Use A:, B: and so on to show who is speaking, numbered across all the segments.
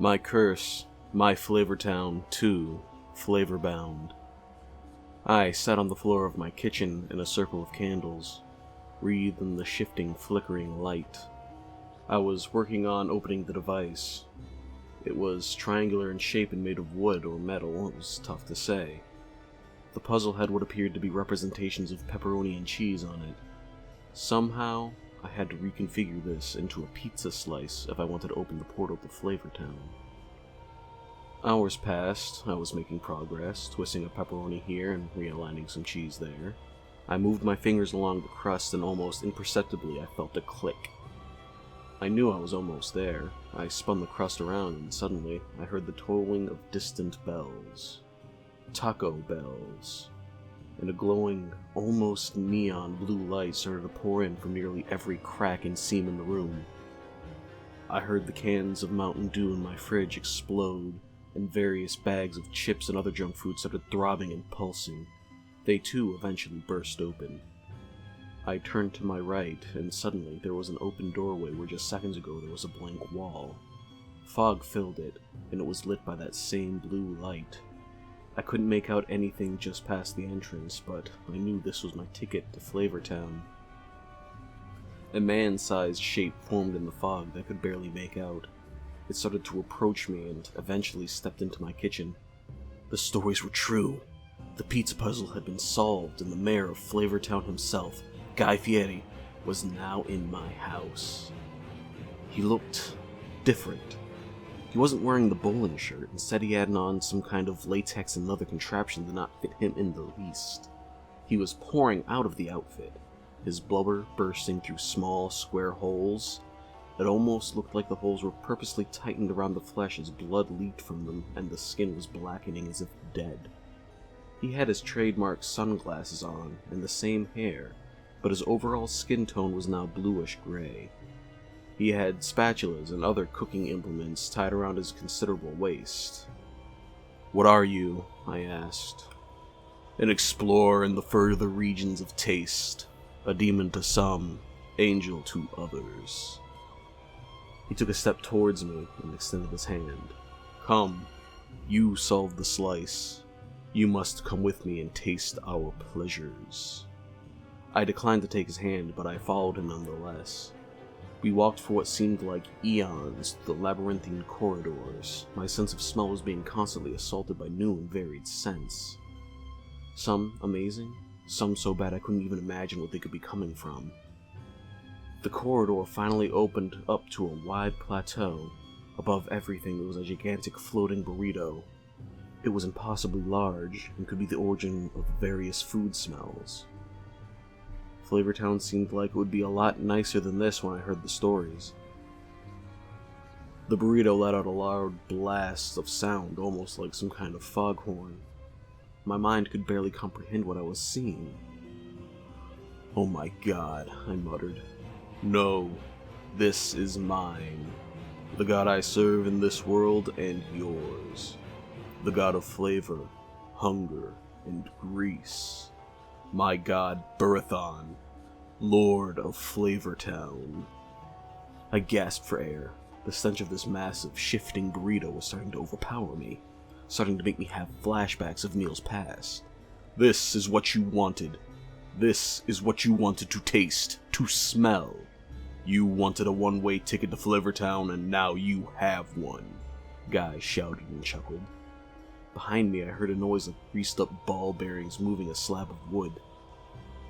A: My curse, my Flavortown 2, Flavorbound. I sat on the floor of my kitchen in a circle of candles, wreathed in the shifting, flickering light. I was working on opening the device. It was triangular in shape and made of wood or metal. It was tough to say. The puzzle had what appeared to be representations of pepperoni and cheese on it. Somehow, I had to reconfigure this into a pizza slice if I wanted to open the portal to Flavortown. Hours passed. I was making progress, twisting a pepperoni here and realigning some cheese there. I moved my fingers along the crust and almost imperceptibly I felt a click. I knew I was almost there. I spun the crust around and suddenly I heard the tolling of distant bells. Taco bells. And a glowing, almost neon blue light started to pour in from nearly every crack and seam in the room. I heard the cans of Mountain Dew in my fridge explode, and various bags of chips and other junk food started throbbing and pulsing. They too eventually burst open. I turned to my right, and suddenly there was an open doorway where just seconds ago there was a blank wall. Fog filled it, and it was lit by that same blue light. I couldn't make out anything just past the entrance, but I knew this was my ticket to Flavortown. A man-sized shape formed in the fog that I could barely make out. It started to approach me and eventually stepped into my kitchen. The stories were true. The pizza puzzle had been solved, and the mayor of Flavortown himself, Guy Fieri, was now in my house. He looked different. He wasn't wearing the bowling shirt. Instead, he had on some kind of latex and leather contraption that did not fit him in the least. He was pouring out of the outfit, his blubber bursting through small, square holes. It almost looked like the holes were purposely tightened around the flesh as blood leaked from them and the skin was blackening as if dead. He had his trademark sunglasses on and the same hair, but his overall skin tone was now bluish-gray. He had spatulas and other cooking implements tied around his considerable waist. "What are you?" I asked. "An explorer in the further regions of taste. A demon to some, angel to others." He took a step towards me and extended his hand. "Come, you solved the slice. You must come with me and taste our pleasures." I declined to take his hand, but I followed him nonetheless. We walked for what seemed like eons through the labyrinthine corridors. My sense of smell was being constantly assaulted by new and varied scents. Some amazing, some so bad I couldn't even imagine what they could be coming from. The corridor finally opened up to a wide plateau. Above everything there was a gigantic floating burrito. It was impossibly large and could be the origin of various food smells. Flavortown seemed like it would be a lot nicer than this when I heard the stories. The burrito let out a loud blast of sound, almost like some kind of foghorn. My mind could barely comprehend what I was seeing. "Oh my god," I muttered. "No, this is mine. The god I serve in this world and yours. The god of flavor, hunger, and grease. My god Burathon, Lord of Flavortown." I gasped for air. The stench of this massive, shifting burrito was starting to overpower me, starting to make me have flashbacks of meals past. "This is what you wanted. This is what you wanted to taste, to smell. You wanted a one-way ticket to Flavortown, and now you have one," Guy shouted and chuckled. Behind me, I heard a noise like greased-up ball bearings moving a slab of wood.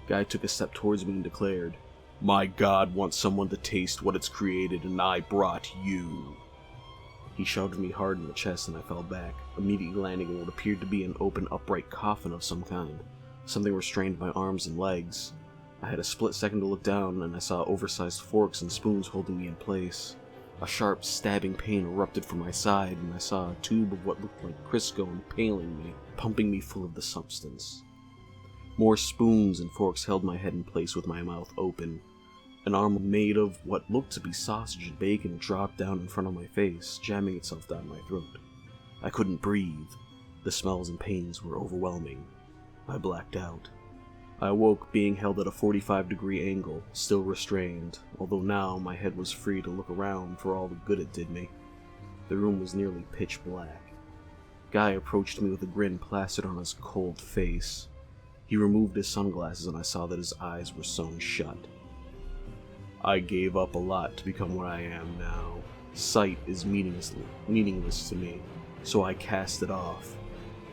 A: Guy took a step towards me and declared, "My god wants someone to taste what it's created, and I brought you." He shoved me hard in the chest and I fell back, immediately landing in what appeared to be an open upright coffin of some kind. Something restrained my arms and legs. I had a split second to look down, and I saw oversized forks and spoons holding me in place. A sharp, stabbing pain erupted from my side, and I saw a tube of what looked like Crisco impaling me, pumping me full of the substance. More spoons and forks held my head in place with my mouth open. An arm made of what looked to be sausage and bacon dropped down in front of my face, jamming itself down my throat. I couldn't breathe. The smells and pains were overwhelming. I blacked out. I awoke being held at a 45-degree angle, still restrained, although now my head was free to look around for all the good it did me. The room was nearly pitch black. Guy approached me with a grin plastered on his cold face. He removed his sunglasses and I saw that his eyes were sewn shut. I gave up a lot to become what I am now. Sight is meaningless to me, so I cast it off.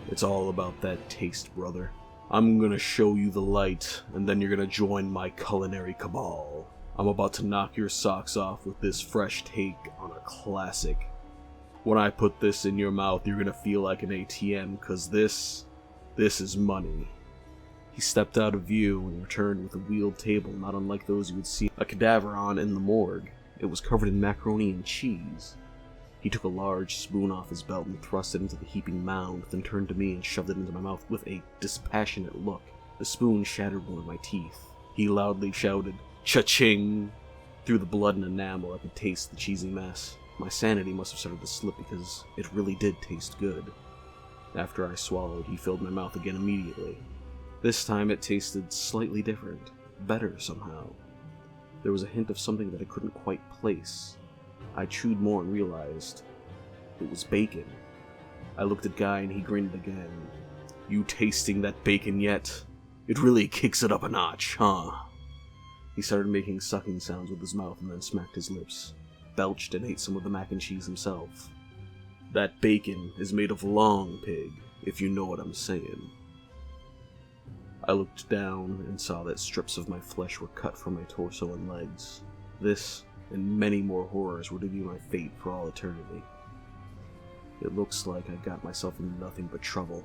A: It's all about that taste, brother. I'm gonna show you the light, and then you're gonna join my culinary cabal. I'm about to knock your socks off with this fresh take on a classic. When I put this in your mouth, you're gonna feel like an ATM, cause this is money. He stepped out of view and returned with a wheeled table not unlike those you would see a cadaver on in the morgue. It was covered in macaroni and cheese. He took a large spoon off his belt and thrust it into the heaping mound, then turned to me and shoved it into my mouth with a dispassionate look. The spoon shattered one of my teeth. He loudly shouted, "Cha-ching!" Through the blood and enamel, I could taste the cheesy mess. My sanity must have started to slip because it really did taste good. After I swallowed, he filled my mouth again immediately. This time it tasted slightly different, better somehow. There was a hint of something that I couldn't quite place. I chewed more and realized it was bacon. I looked at Guy and he grinned again. "You tasting that bacon yet? It really kicks it up a notch, huh?" He started making sucking sounds with his mouth and then smacked his lips, belched and ate some of the mac and cheese himself. "That bacon is made of long pig, if you know what I'm saying." I looked down and saw that strips of my flesh were cut from my torso and legs. This, and many more horrors, were to be my fate for all eternity. It looks like I got myself into nothing but trouble.